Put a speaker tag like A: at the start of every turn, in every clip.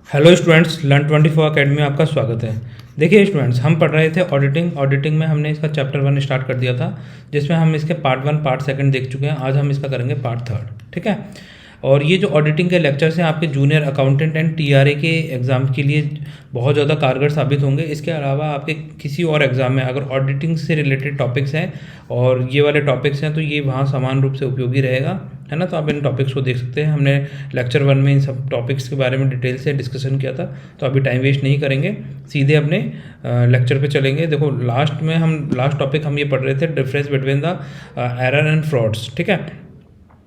A: Hello students, learn 24 academy में आपका स्वागत है। देखिए स्टूडेंट्स, हम पढ़ रहे थे ऑडिटिंग में हमने इसका चैप्टर 1 स्टार्ट कर दिया था, जिसमें हम इसके पार्ट 1 पार्ट 2 देख चुके हैं। आज हम इसका करेंगे पार्ट 3, ठीक है। और ये जो ऑडिटिंग के लेक्चर्स हैं आपके जूनियर अकाउंटेंट एंड टीआरए के एग्ज़ाम के लिए बहुत ज़्यादा कारगर साबित होंगे। इसके अलावा आपके किसी और एग्ज़ाम में अगर ऑडिटिंग से रिलेटेड टॉपिक्स हैं और ये वाले टॉपिक्स हैं तो ये वहाँ समान रूप से उपयोगी रहेगा, है ना। तो आप इन टॉपिक्स को देख सकते हैं। हमने लेक्चर 1 में इन सब टॉपिक्स के बारे में डिटेल से डिस्कशन किया था, तो अभी टाइम वेस्ट नहीं करेंगे, सीधे अपने लेक्चर पे चलेंगे। देखो लास्ट टॉपिक हम ये पढ़ रहे थे, difference between the error and frauds, ठीक है,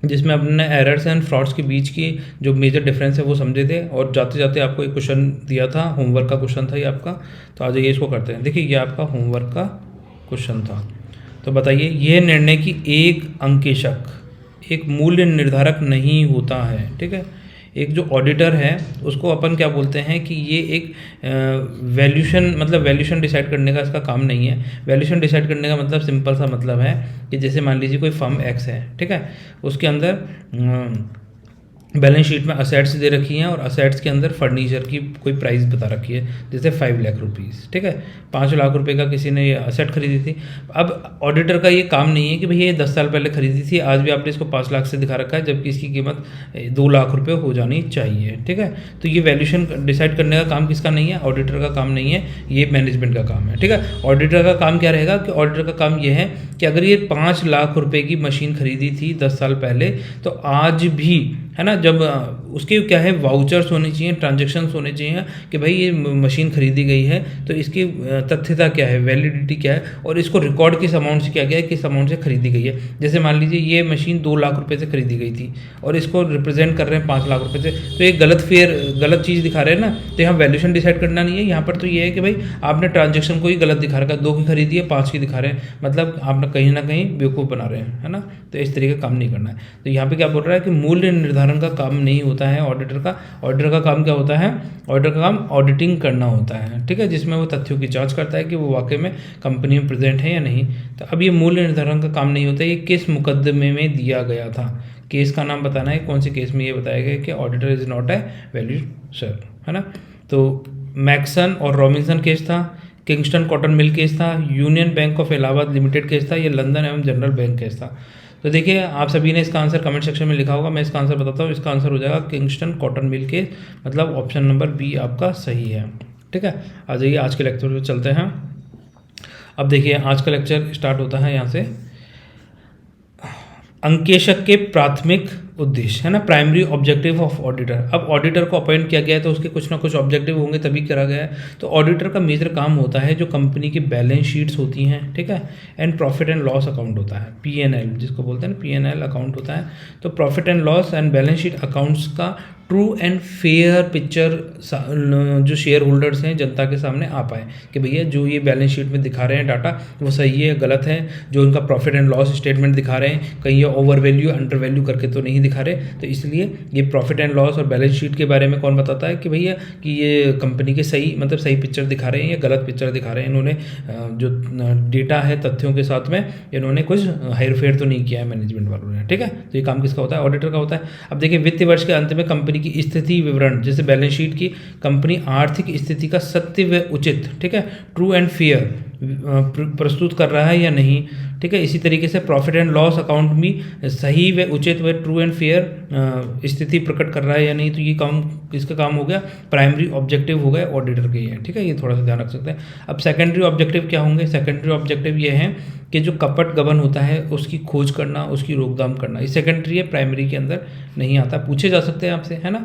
A: जिसमें हमने एरर्स एंड फ्रॉड्स के बीच की जो मेजर डिफरेंस है वो समझे थे। और जाते जाते आपको एक क्वेश्चन दिया था, होमवर्क का क्वेश्चन था ये आपका। तो आज ये इसको करते हैं। देखिए ये आपका होमवर्क का क्वेश्चन था। तो बताइए, यह निर्णय की एक अंकेशक एक मूल्य निर्धारक नहीं होता है, ठीक है। एक जो ऑडिटर है उसको अपन क्या बोलते हैं कि ये एक वैल्यूशन डिसाइड करने का इसका काम नहीं है। वैल्यूशन डिसाइड करने का मतलब सिंपल सा मतलब है कि जैसे मान लीजिए कोई फर्म एक्स है, ठीक है, उसके अंदर बैलेंस शीट में असेट्स दे रखी हैं और असेट्स के अंदर फर्नीचर की कोई प्राइस बता रखी है, जैसे 5 लाख रुपीज़, ठीक है। 5 लाख रुपए का किसी ने ये असेट खरीदी थी। अब ऑडिटर का ये काम नहीं है कि भैया ये 10 साल पहले खरीदी थी, आज भी आपने इसको 5 लाख से दिखा रखा है, जबकि इसकी कीमत 2 लाख रुपये हो जानी चाहिए, ठीक है। तो ये वैल्यूशन डिसाइड करने का काम किसका नहीं है? ऑडिटर का काम नहीं है, ये मैनेजमेंट का काम है, ठीक है। ऑडिटर का काम क्या रहेगा कि ऑडिटर का काम ये है कि अगर ये 5 लाख रुपए की मशीन खरीदी थी 10 साल पहले, तो आज भी, है ना, जब उसके क्या है, वाउचर्स होने चाहिए, ट्रांजेक्शन्स होने चाहिए कि भाई ये मशीन खरीदी गई है तो इसकी तथ्यता क्या है, वैलिडिटी क्या है, और इसको रिकॉर्ड किस अमाउंट से किया गया है, किस अमाउंट से खरीदी गई है। जैसे मान लीजिए ये मशीन 2 लाख रुपए से खरीदी गई थी और इसको रिप्रेजेंट कर रहे हैं 5 लाख रुपए से, तो ये गलत चीज़ दिखा रहे हैं ना। तो यहाँ वैल्यूशन डिसाइड करना नहीं है, यहाँ पर तो ये है कि भाई आपने ट्रांजेक्शन को ही गलत दिखा रखा है, 2 की खरीदी है 5 की दिखा रहे हैं, मतलब आप कहीं ना कहीं बेवकूफ़ बना रहे हैं, है ना। तो इस तरीके का काम नहीं करना है। तो यहाँ पे क्या बोल रहा है कि मूल्य निर्धारण का काम नहीं होता है ऑडिटर का। ऑडिटर का काम क्या होता है? ऑडिटर का काम ऑडिटिंग करना होता है, ठीक है, जिसमें वो तथ्यों की जांच करता है कि वो वाकई में कंपनी में प्रेजेंट है या नहीं। तो अब ये मूल्य निर्धारण का काम नहीं होता है। ये किस मुकदमे में दिया गया था, केस का नाम बताना है, कौन से केस में ये बताया गया कि auditor is not a valuator, है ना। तो मैक्सन और रॉबिन्सन केस था, किंगस्टन कॉटन मिल केस था, union bank of Allahabad limited case था, ये लंदन एवं जनरल बैंक केस था। तो देखिए आप सभी ने इसका आंसर कमेंट सेक्शन में लिखा होगा, मैं इसका आंसर बताता हूँ। इसका आंसर हो जाएगा किंगस्टन कॉटन मिल केस, मतलब ऑप्शन नंबर बी आपका सही है, ठीक है। आ जाइए आज के लेक्चर पे चलते हैं। अब देखिए आज का लेक्चर स्टार्ट होता है यहाँ से, अंकेशक के प्राथमिक उद्देश्य, है ना, प्राइमरी ऑब्जेक्टिव ऑफ ऑडिटर। अब ऑडिटर को अपॉइंट किया गया है तो उसके कुछ ना कुछ ऑब्जेक्टिव होंगे तभी करा गया है। तो ऑडिटर का मेजर काम होता है जो कंपनी की बैलेंस शीट्स होती हैं, ठीक है, and profit and loss account होता है, पीएनएल जिसको बोलते हैं ना, पीएनएल अकाउंट होता है। तो profit and loss and balance sheet accounts का ट्रू एंड फेयर पिक्चर जो शेयर होल्डर्स हैं जनता के सामने आ पाए कि भैया जो ये बैलेंस शीट में दिखा रहे हैं डाटा वो सही है गलत है, जो इनका प्रॉफिट एंड लॉस स्टेटमेंट दिखा रहे हैं कहीं ये ओवर वैल्यू अंडर वैल्यू करके तो नहीं दिखा रहे। तो इसलिए ये प्रॉफिट एंड लॉस और बैलेंस शीट के बारे में कौन बताता है कि भैया कि ये कंपनी के सही पिक्चर दिखा रहे हैं या गलत पिक्चर दिखा रहे हैं। इन्होंने जो डेटा है तथ्यों के साथ में इन्होंने कुछ हेरफेर तो नहीं किया है मैनेजमेंट वालों ने, ठीक है। तो ये काम किसका होता है? ऑडिटर का होता है। अब देखिए वित्तीय वर्ष के अंत में कंपनी की स्थिति विवरण, जैसे बैलेंस शीट की कंपनी आर्थिक स्थिति का सत्य व उचित, ठीक है, ट्रू एंड फेयर प्रस्तुत कर रहा है या नहीं, ठीक है। इसी तरीके से प्रॉफिट एंड लॉस अकाउंट भी सही व उचित व ट्रू एंड फेयर स्थिति प्रकट कर रहा है या नहीं। तो ये काम किसका काम हो गया? प्राइमरी ऑब्जेक्टिव हो गए ऑडिटर के है, ठीक है। ये थोड़ा सा ध्यान रख सकते हैं। अब सेकेंडरी ऑब्जेक्टिव क्या होंगे? सेकेंडरी ऑब्जेक्टिव ये है कि जो कपट गबन होता है उसकी खोज करना, उसकी रोकथाम करना। ये सेकेंडरी है, प्राइमरी के अंदर नहीं आता। पूछे जा सकते हैं आपसे, है ना,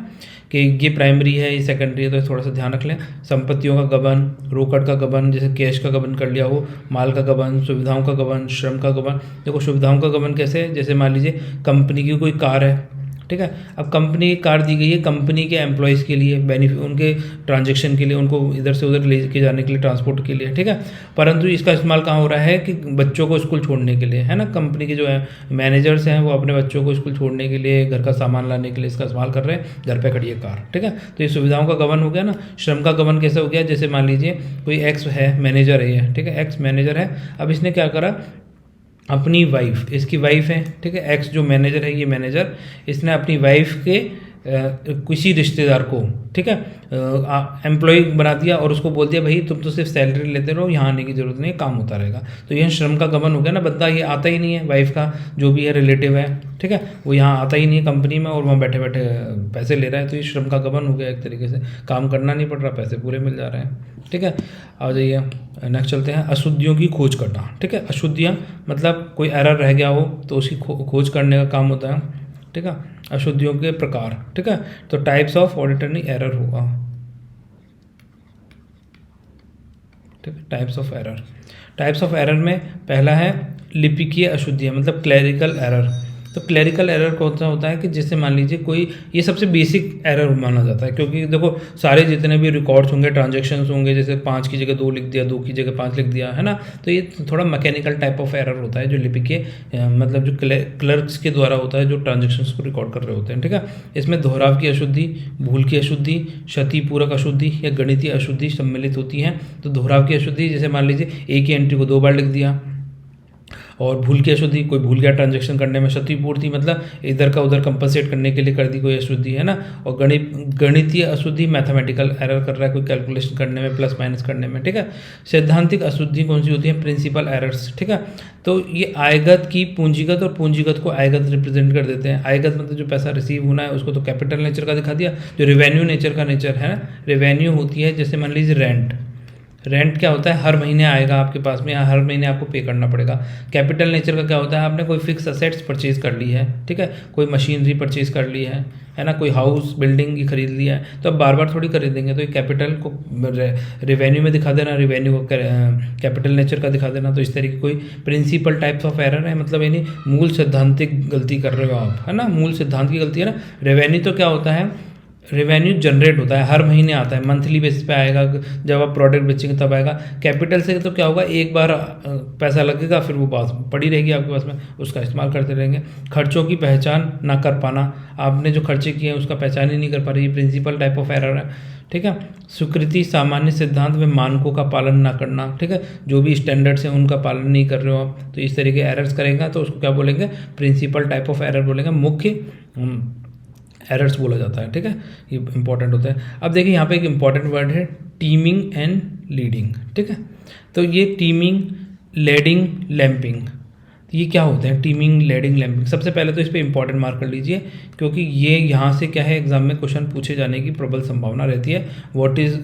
A: कि ये प्राइमरी है ये सेकेंडरी है, तो थोड़ा सा ध्यान रख लें। संपत्तियों का गबन, रोकड़ का गबन, जैसे कैश का गबन कर लिया हो, माल का गबन, सुविधाओं का गबन, श्रम का गबन। देखो सुविधाओं का गबन कैसे है? जैसे मान लीजिए कंपनी की कोई कार है, ठीक है, अब कंपनी की कार दी गई है कंपनी के एम्प्लॉयज़ के लिए, बेनिफिट उनके ट्रांजैक्शन के लिए, उनको इधर से उधर ले के जाने के लिए, ट्रांसपोर्ट के लिए, ठीक है। परंतु इसका इस्तेमाल कहाँ हो रहा है कि बच्चों को स्कूल छोड़ने के लिए, है ना। कंपनी के जो है मैनेजर्स हैं वो अपने बच्चों को स्कूल छोड़ने के लिए, घर का सामान लाने के लिए इसका इस्तेमाल कर रहे हैं, घर पर खड़ी है कार, ठीक है। तो ये सुविधाओं का गबन हो गया ना। श्रम का गबन कैसे हो गया? जैसे मान लीजिए कोई एक्स है, मैनेजर है ये, ठीक है, एक्स मैनेजर है। अब इसने क्या करा, अपनी वाइफ, इसकी वाइफ है, ठीक है, एक्स जो मैनेजर है ये मैनेजर, इसने अपनी वाइफ के किसी रिश्तेदार को, ठीक है, एम्प्लॉय बना दिया और उसको बोल दिया भाई तुम तो सिर्फ सैलरी लेते रहो, यहाँ आने की ज़रूरत नहीं है, काम होता रहेगा। तो यह श्रम का गबन हो गया ना, बंदा ये आता ही नहीं है, वाइफ का जो भी है रिलेटिव है, ठीक है, वो यहाँ आता ही नहीं है कंपनी में और वहाँ बैठे बैठे पैसे ले रहा है। तो ये श्रम का गबन हो गया एक तरीके से, काम करना नहीं पड़ रहा, पैसे पूरे मिल जा रहे हैं, ठीक है। आ जाइए नेक्स्ट चलते हैं, अशुद्धियों की खोज करना, ठीक है। अशुद्धियाँ मतलब कोई एरर रह गया हो तो उसकी खोज करने का काम होता है, ठीक है। अशुद्धियों के प्रकार, ठीक है, तो टाइप्स ऑफ ऑडिटरी एरर होगा, ठीक है। टाइप्स ऑफ एरर में पहला है लिपिकीय अशुद्धियाँ, मतलब क्लैरिकल एरर। तो क्लैरिकल एरर कौन सा होता है कि जिससे मान लीजिए कोई, ये सबसे बेसिक एरर माना जाता है, क्योंकि देखो सारे जितने भी रिकॉर्ड्स होंगे, ट्रांजैक्शंस होंगे, जैसे 5 की जगह 2 लिख दिया, 2 की जगह 5 लिख दिया, है ना, तो ये थोड़ा मैकेनिकल टाइप ऑफ एरर होता है जो लिपिकीय मतलब जो क्लर्क्स के द्वारा होता है जो ट्रांजेक्शन्स को रिकॉर्ड कर रहे होते हैं, ठीक है। इसमें दोहराव की अशुद्धि, भूल की अशुद्धि, क्षतिपूरक अशुद्धि या गणितीय अशुद्धि सम्मिलित होती हैं। तो दोहराव की अशुद्धि जैसे मान लीजिए एक ही एंट्री को 2 बार लिख दिया, और भूल की अशुद्धि, कोई भूल गया ट्रांजैक्शन करने में, क्षतिपूर्ति मतलब इधर का उधर कंपनसेट करने के लिए कर दी कोई अशुद्धि, है ना। और गणितीय अशुद्धि मैथमेटिकल एरर कर रहा है कोई कैलकुलेशन करने में, प्लस माइनस करने में, ठीक है। सैद्धांतिक अशुद्धि कौन सी होती है, प्रिंसिपल एरर्स, ठीक है। तो ये आयगत की पूंजीगत और पूंजीगत को आयगत रिप्रेजेंट कर देते हैं। आयगत मतलब जो पैसा रिसीव होना है उसको तो कैपिटल नेचर का दिखा दिया, जो रेवेन्यू नेचर का नेचर है ना, रेवेन्यू होती है जैसे मान लीजिए रेंट क्या होता है, हर महीने आएगा आपके पास में, या हर महीने आपको पे करना पड़ेगा। कैपिटल नेचर का क्या होता है, आपने कोई फिक्स असेट्स परचेज कर ली है, ठीक है, कोई मशीनरी परचेज कर ली है ना, कोई हाउस बिल्डिंग की खरीद लिया है, तो अब बार बार थोड़ी खरीदेंगे, तो ये कैपिटल को रेवेन्यू में दिखा देना, रेवेन्यू को कैपिटल नेचर का दिखा देना। तो इस तरीके कोई प्रिंसिपल टाइप्स ऑफ एरर है, मतलब यानी मूल सिद्धांतिक गलती कर रहे हो आप, है ना, मूल सिद्धांत की गलती है ना। रेवेन्यू तो क्या होता है, रेवेन्यू जनरेट होता है, हर महीने आता है, मंथली बेसिस पे आएगा, जब आप प्रोडक्ट बेचेंगे तब आएगा। कैपिटल से तो क्या होगा, एक बार पैसा लगेगा फिर वो पास पड़ी रहेगी आपके पास में, उसका इस्तेमाल करते रहेंगे। खर्चों की पहचान ना कर पाना, आपने जो खर्चे किए हैं उसका पहचान ही नहीं कर पा रही, प्रिंसिपल टाइप ऑफ एरर है, ठीक है। स्वीकृति सामान्य सिद्धांत में मानकों का पालन ना करना, ठीक है, जो भी स्टैंडर्ड्स हैं उनका पालन नहीं कर रहे हो आप, तो इस तरीके एरर्स करेंगे तो उसको क्या बोलेंगे, प्रिंसिपल टाइप ऑफ एरर बोलेंगे, मुख्य एरर्स बोला जाता है, ठीक है, ये इंपॉर्टेंट होता है। अब देखिए यहाँ पे एक इंपॉर्टेंट वर्ड है टीमिंग एंड लीडिंग, ठीक है। तो ये टीमिंग, लेडिंग, लैंपिंग, ये क्या होते हैं, टीमिंग, लेडिंग, लैंपिंग। सबसे पहले तो इस पर इंपॉर्टेंट मार्क कर लीजिए, क्योंकि ये यहाँ से क्या है, एग्जाम में क्वेश्चन पूछे जाने की प्रबल संभावना रहती है। What is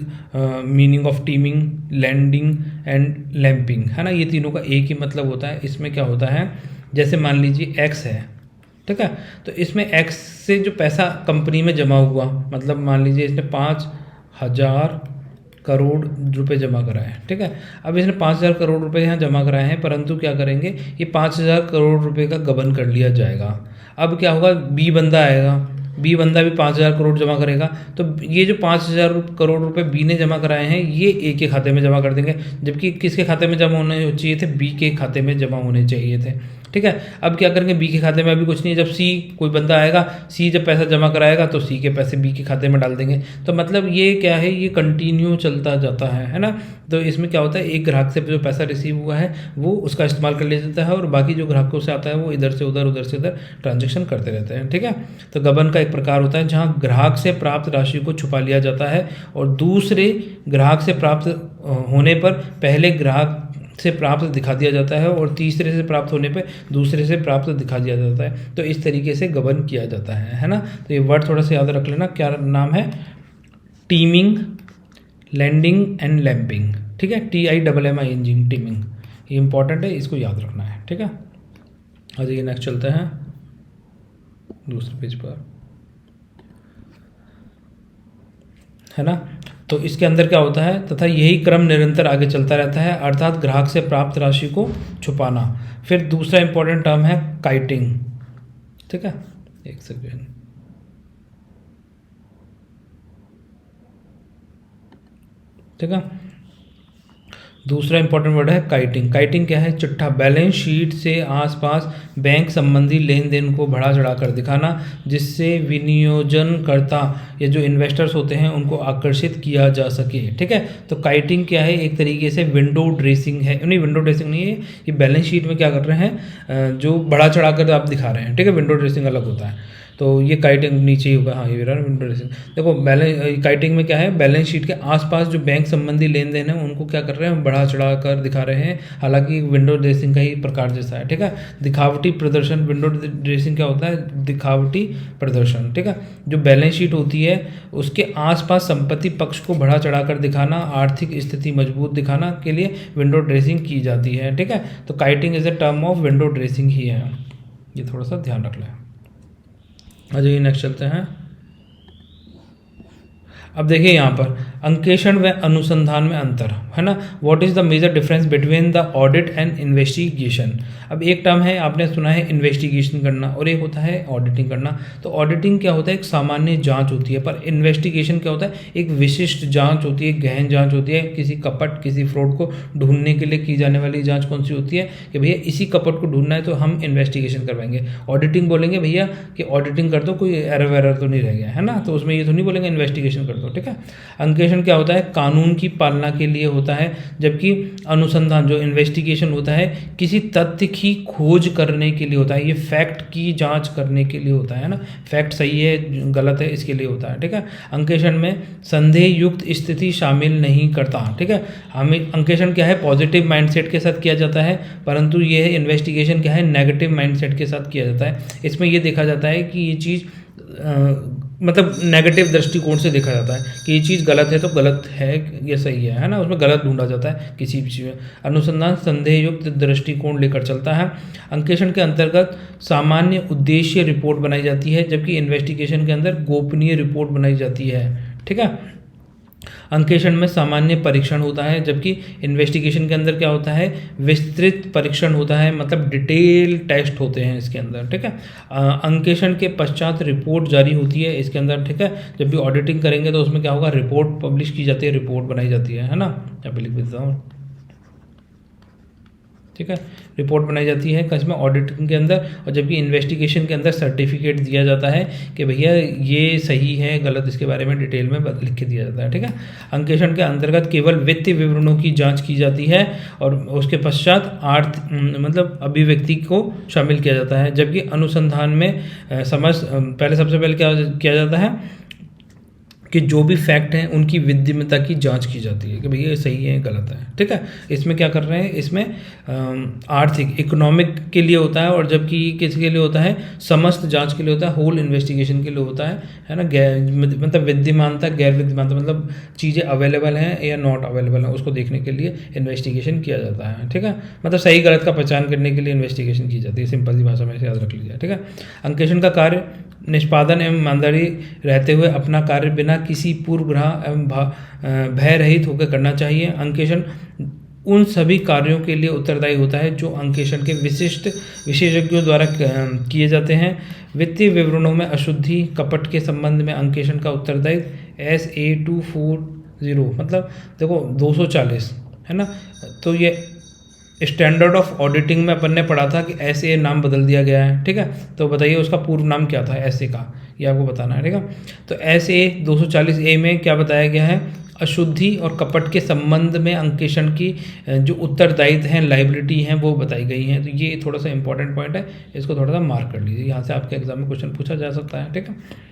A: meaning of teeming, lading and lapping, है ना, ये तीनों का एक ही मतलब होता है। इसमें क्या होता है, जैसे मान लीजिए एक्स है, ठीक है, तो इसमें एक्स से जो पैसा कंपनी में जमा हुआ, मतलब मान लीजिए इसने 5,000 करोड़ रुपए जमा कराए हैं, ठीक है। अब इसने 5,000 करोड़ रुपए यहाँ जमा कराए हैं, परंतु क्या करेंगे, ये 5,000 करोड़ रुपए का गबन कर लिया जाएगा। अब क्या होगा, बी बंदा आएगा, बी बंदा भी 5,000 करोड़ जमा करेगा, तो ये जो 5,000 करोड़ रुपए बी ने जमा कराए हैं ये ए के खाते में जमा कर देंगे, जबकि किसके खाते में जमा होने चाहिए थे, बी के खाते में जमा होने चाहिए थे, ठीक है। अब क्या करेंगे, बी के खाते में अभी कुछ नहीं है, जब सी कोई बंदा आएगा, सी जब पैसा जमा कराएगा तो सी के पैसे बी के खाते में डाल देंगे। तो मतलब ये क्या है, ये कंटिन्यू चलता जाता है ना। तो इसमें क्या होता है, एक ग्राहक से जो पैसा रिसीव हुआ है वो उसका इस्तेमाल कर लिया जाता है, और बाकी जो ग्राहकों से आता है वो इधर से उधर, उधर से उधर ट्रांजेक्शन करते रहते हैं, ठीक है। तो गबन का एक प्रकार होता है जहाँ ग्राहक से प्राप्त राशि को छुपा लिया जाता है, और दूसरे ग्राहक से प्राप्त होने पर पहले ग्राहक से प्राप्त दिखा दिया जाता है, और तीसरे से प्राप्त होने पे दूसरे से प्राप्त दिखा दिया जाता है। तो इस तरीके से गबन किया जाता है ना। तो ये वर्ड थोड़ा सा याद रख लेना, क्या नाम है, टीमिंग, लैंडिंग एंड लैंपिंग, ठीक है, TIMMING, टीमिंग, ये इंपॉर्टेंट है, इसको याद रखना है, ठीक है। आ जाइए नेक्स्ट चलते हैं दूसरे पेज पर, है ना। तो इसके अंदर क्या होता है, तथा यही क्रम निरंतर आगे चलता रहता है, अर्थात ग्राहक से प्राप्त राशि को छुपाना। फिर दूसरा इंपॉर्टेंट टर्म है काइटिंग, ठीक है, एक सेकेंड, ठीक है। दूसरा इंपॉर्टेंट वर्ड है काइटिंग। काइटिंग क्या है, चिट्ठा, बैलेंस शीट से आसपास बैंक संबंधी लेन देन को बढ़ा चढ़ा कर दिखाना, जिससे विनियोजनकर्ता या जो इन्वेस्टर्स होते हैं उनको आकर्षित किया जा सके, ठीक है। तो काइटिंग क्या है, एक तरीके से विंडो ड्रेसिंग है, नहीं विंडो ड्रेसिंग नहीं है, ये बैलेंस शीट में क्या कर रहे हैं, जो बढ़ा चढ़ा कर आप दिखा रहे हैं, ठीक है, विंडो ड्रेसिंग अलग होता है। तो तो ये काइटिंग नीचे ही होगा, हाँ ये रहा विंडो ड्रेसिंग। देखो बैलेंस काइटिंग में क्या है, बैलेंस शीट के आसपास जो बैंक संबंधी लेन देन है उनको क्या कर रहे हैं, बढ़ा चढ़ा कर दिखा रहे हैं, हालांकि विंडो ड्रेसिंग का ही प्रकार जैसा है, ठीक है। दिखावटी प्रदर्शन, विंडो ड्रेसिंग क्या होता है, दिखावटी प्रदर्शन, ठीक है। जो बैलेंस शीट होती है उसके आसपास संपत्ति पक्ष को बढ़ा चढ़ा कर दिखाना, आर्थिक स्थिति मजबूत दिखाना के लिए विंडो ड्रेसिंग की जाती है, ठीक है। तो kiting is a term of window dressing ही है, ये थोड़ा सा ध्यान रख लें। अजय नेक्स्ट चलते हैं। अब देखिए यहाँ पर अंकेषण व अनुसंधान में अंतर है ना, what is the major difference between the audit and investigation. अब एक टर्म है, आपने सुना है इन्वेस्टिगेशन करना, और एक होता है ऑडिटिंग करना। तो ऑडिटिंग क्या होता है, एक सामान्य जांच होती है, पर इन्वेस्टिगेशन क्या होता है, एक विशिष्ट जांच होती है, गहन जांच होती है। किसी कपट, किसी फ्रॉड को ढूंढने के लिए की जाने वाली जांच कौन सी होती है, कि भैया इसी कपट को ढूंढना है तो हम इन्वेस्टिगेशन करवाएंगे। ऑडिटिंग बोलेंगे भैया कि ऑडिटिंग कर दो, कोई एरर वेरर तो नहीं रह गया है ना, तो उसमें ये तो नहीं बोलेंगे इन्वेस्टिगेशन कर दो, ठीक है। अंकेषण क्या होता है, कानून की पालना के लिए होता है, जबकि अनुसंधान जो इन्वेस्टिगेशन होता है किसी तथ्य की खोज करने के लिए होता है, ये फैक्ट की जांच करने के लिए होता है ना, फैक्ट सही है गलत है इसके लिए होता है, ठीक है। अंकेषण में संदेह युक्त स्थिति शामिल नहीं करता, ठीक है। हमें अंकेषण क्या है, पॉजिटिव माइंडसेट के साथ किया जाता है, परंतु ये इन्वेस्टिगेशन क्या है, नेगेटिव माइंडसेट के साथ किया जाता है। इसमें ये देखा जाता है कि ये चीज़ मतलब नेगेटिव दृष्टिकोण से देखा जाता है कि ये चीज़ गलत है तो गलत है या सही है ना, उसमें गलत ढूंढा जाता है किसी भी चीज़ में। अनुसंधान संदेह युक्त दृष्टिकोण लेकर चलता है। अंकेषण के अंतर्गत सामान्य उद्देश्य रिपोर्ट बनाई जाती है, जबकि इन्वेस्टिगेशन के अंदर गोपनीय रिपोर्ट बनाई जाती है, ठीक है। अंकेषण में सामान्य परीक्षण होता है, जबकि इन्वेस्टिगेशन के अंदर क्या होता है, विस्तृत परीक्षण होता है, मतलब डिटेल टेस्ट होते हैं इसके अंदर, ठीक है। अंकेषण के पश्चात रिपोर्ट जारी होती है इसके अंदर, ठीक है। जब भी ऑडिटिंग करेंगे तो उसमें क्या होगा, रिपोर्ट पब्लिश की जाती है, रिपोर्ट बनाई जाती है ना, यहाँ पे लिख देता हूँ, ठीक है। रिपोर्ट बनाई जाती है इसमें ऑडिटिंग के अंदर, और जबकि इन्वेस्टिगेशन के अंदर सर्टिफिकेट दिया जाता है कि भैया ये सही है गलत, इसके बारे में डिटेल में लिख के दिया जाता है, ठीक है। अंकेषण के अंतर्गत केवल वित्तीय विवरणों की जांच की जाती है और उसके पश्चात मतलब अभिव्यक्ति को शामिल किया जाता है, जबकि अनुसंधान में सबसे पहले क्या किया जाता है कि जो भी फैक्ट हैं उनकी विद्यमता की जांच की जाती है कि भैया ये सही है गलत है, ठीक है। इसमें क्या कर रहे हैं, इसमें आर्थिक इकोनॉमिक के लिए होता है, और जबकि किसके लिए होता है, समस्त जांच के लिए होता है, होल इन्वेस्टिगेशन के लिए होता है ना। मतलब विद्यमानता, गैर विद्यमानता, मतलब चीज़ें अवेलेबल हैं या नॉट अवेलेबल हैं उसको देखने के लिए इन्वेस्टिगेशन किया जाता है, ठीक है। मतलब सही गलत का पहचान करने के लिए इन्वेस्टिगेशन की जाती है, सिंपल सी भाषा में याद रख लीजिए, ठीक है। अंकेषण का कार्य निष्पादन एवं ईमानदारी रहते हुए अपना कार्य बिना किसी पूर्वग्रह एवं भय रहित होकर करना चाहिए। अंकेषण उन सभी कार्यों के लिए उत्तरदायी होता है जो अंकेषण के विशिष्ट विशेषज्ञों द्वारा किए जाते हैं। वित्तीय विवरणों में अशुद्धि, कपट के संबंध में अंकेषण का उत्तरदायित्व SA-240, मतलब देखो 240 है ना। तो ये स्टैंडर्ड ऑफ ऑडिटिंग में अपन ने पढ़ा था कि SA नाम बदल दिया गया है, ठीक है। तो बताइए उसका पूर्व नाम क्या था SA का, ये आपको बताना है, ठीक है। तो SA-240A में क्या बताया गया है, अशुद्धि और कपट के संबंध में अंकेषण की जो उत्तरदायित्व हैं, लाइबिलिटी हैं, वो बताई गई हैं। तो ये थोड़ा सा इंपॉर्टेंट पॉइंट है, इसको थोड़ा सा मार्क कर लीजिए, यहाँ से आपके एग्जाम में क्वेश्चन पूछा जा सकता है, ठीक है।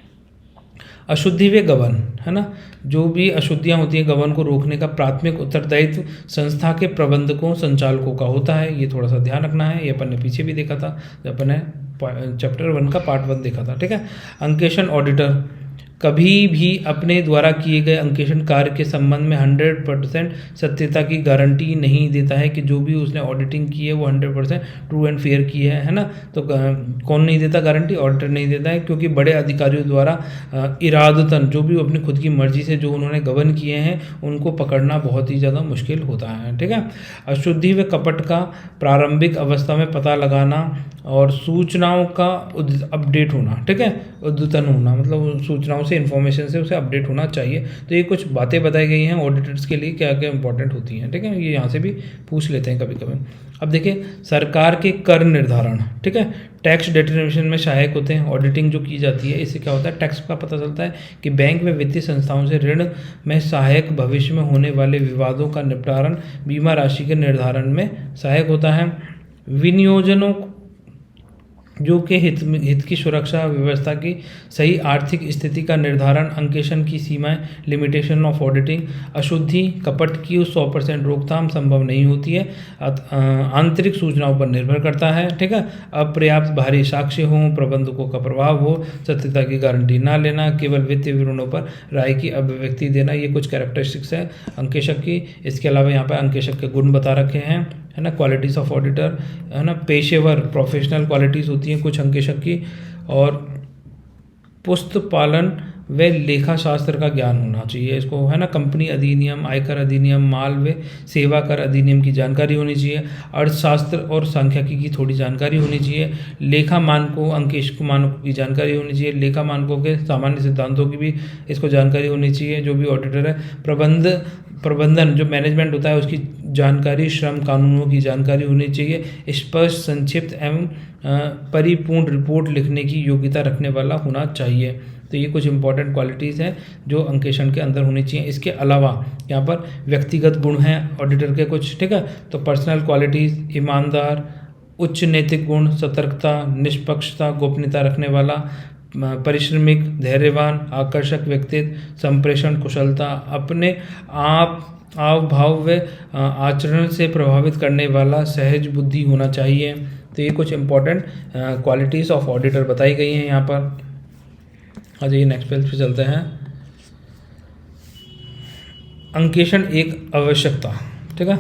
A: अशुद्धि व गबन है ना, जो भी अशुद्धियाँ होती हैं गबन को रोकने का प्राथमिक उत्तरदायित्व संस्था के प्रबंधकों, संचालकों का होता है। ये थोड़ा सा ध्यान रखना है, ये अपन ने पीछे भी देखा था जब अपन ने चैप्टर 1 का पार्ट 1 देखा था, ठीक है। अंकेषण ऑडिटर कभी भी अपने द्वारा किए गए अंकेषण कार्य के संबंध में 100% सत्यता की गारंटी नहीं देता है कि जो भी उसने ऑडिटिंग की है वो 100% ट्रू एंड फेयर की है ना। तो कौन नहीं देता गारंटी, ऑडिटर नहीं देता है, क्योंकि बड़े अधिकारियों द्वारा इरादतन जो भी अपनी खुद की मर्जी से जो उन्होंने गबन किए हैं उनको पकड़ना बहुत ही ज़्यादा मुश्किल होता है, ठीक है। अशुद्धि व कपट का प्रारंभिक अवस्था में पता लगाना और सूचनाओं का अपडेट होना, ठीक है, अद्यतन होना, मतलब सूचनाओं से, इन्फॉर्मेशन से उसे अपडेट होना चाहिए। तो ये कुछ बातें बताई गई हैं ऑडिटर्स के लिए क्या क्या इंपॉर्टेंट होती हैं, ठीक है। ये यहाँ से भी पूछ लेते हैं कभी कभी। अब देखिए सरकार के कर निर्धारण, ठीक है, टैक्स डिटरमिनेशन में सहायक होते हैं। ऑडिटिंग जो की जाती है इससे क्या होता है, टैक्स का पता चलता है कि बैंक व वित्तीय संस्थाओं से ऋण में सहायक, भविष्य में होने वाले विवादों का निपटारण, बीमा राशि के निर्धारण में सहायक होता है। विनियोजनों जो कि हित की सुरक्षा, व्यवस्था की सही आर्थिक स्थिति का निर्धारण, अंकेक्षण की सीमाएं, लिमिटेशन ऑफ ऑडिटिंग, अशुद्धि, कपट की 100% रोकथाम संभव नहीं होती है, आंतरिक सूचनाओं पर निर्भर करता है, ठीक है। अपर्याप्त बाहरी साक्ष्य हों, प्रबंधकों का प्रभाव हो, सत्यता की गारंटी ना लेना, केवल वित्तीय विवरणों पर राय की अभिव्यक्ति देना, ये कुछ कैरेक्टरिस्टिक्स है अंकेक्षक की। इसके अलावा यहाँ पर अंकेक्षक के गुण बता रखे हैं, है ना। क्वालिटीज़ ऑफ ऑडिटर, है ना, पेशेवर प्रोफेशनल क्वालिटीज़ होती हैं कुछ अंकेक्षक की, और पुस्त पालन व लेखा शास्त्र का ज्ञान होना चाहिए इसको, है ना। कंपनी अधिनियम, आयकर अधिनियम, माल व सेवा कर अधिनियम की जानकारी होनी चाहिए, अर्थशास्त्र और सांख्यिकी की थोड़ी जानकारी होनी चाहिए, लेखा मानकों, अंकेक्षक मानकों की जानकारी होनी चाहिए, लेखा मानकों के सामान्य सिद्धांतों की भी इसको जानकारी होनी चाहिए जो भी ऑडिटर है। प्रबंधन जो मैनेजमेंट होता है उसकी जानकारी, श्रम कानूनों की जानकारी होनी चाहिए, स्पष्ट, संक्षिप्त एवं परिपूर्ण रिपोर्ट लिखने की योग्यता रखने वाला होना चाहिए। तो ये कुछ इंपॉर्टेंट क्वालिटीज़ हैं जो अंकेक्षण के अंदर होनी चाहिए। इसके अलावा यहाँ पर व्यक्तिगत गुण हैं ऑडिटर के कुछ, ठीक है। तो पर्सनल क्वालिटीज़, ईमानदार, उच्च नैतिक गुण, सतर्कता, निष्पक्षता, गोपनीयता रखने वाला, परिश्रमिक, धैर्यवान, आकर्षक व्यक्तित्व, संप्रेषण कुशलता, अपने आप हाव भाव व आचरण से प्रभावित करने वाला, सहज बुद्धि होना चाहिए। तो ये कुछ इंपॉर्टेंट क्वालिटीज़ ऑफ ऑडिटर बताई गई हैं यहाँ पर। आ जाइए नेक्स्ट पेज पे चलते हैं। अंकेक्षण एक आवश्यकता, ठीक है।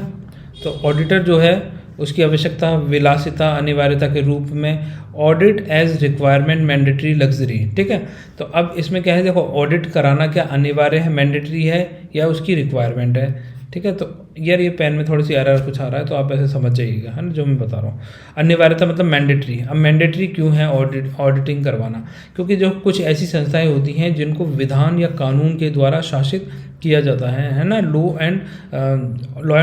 A: तो ऑडिटर जो है उसकी आवश्यकता, विलासिता, अनिवार्यता के रूप में, audit as requirement, mandatory, luxury, ठीक है। तो अब इसमें क्या है, देखो ऑडिट कराना क्या अनिवार्य है, मैंडेटरी है, या उसकी रिक्वायरमेंट है, ठीक है। तो यार ये पेन में थोड़ी सी एरर कुछ आ रहा है तो आप ऐसे समझ जाइएगा, है ना, जो मैं बता रहा हूँ। अनिवार्यता मतलब मैंडेटरी। अब मैंडेटरी क्यों है ऑडिटिंग करवाना, क्योंकि जो कुछ ऐसी संस्थाएं होती हैं जिनको विधान या कानून के द्वारा शासित किया जाता है ना, लॉ एंड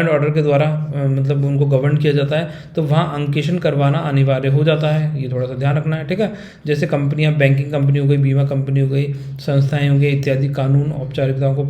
A: ऑर्डर के द्वारा मतलब उनको गवर्न किया जाता है, तो वहाँ अंकेक्षण करवाना अनिवार्य हो जाता है। ये थोड़ा सा ध्यान रखना है, ठीक है। जैसे कंपनियाँ, बैंकिंग कंपनी हो गई, बीमा कंपनी हो गई, संस्थाएं हो गई इत्यादि, कानून औपचारिकताओं को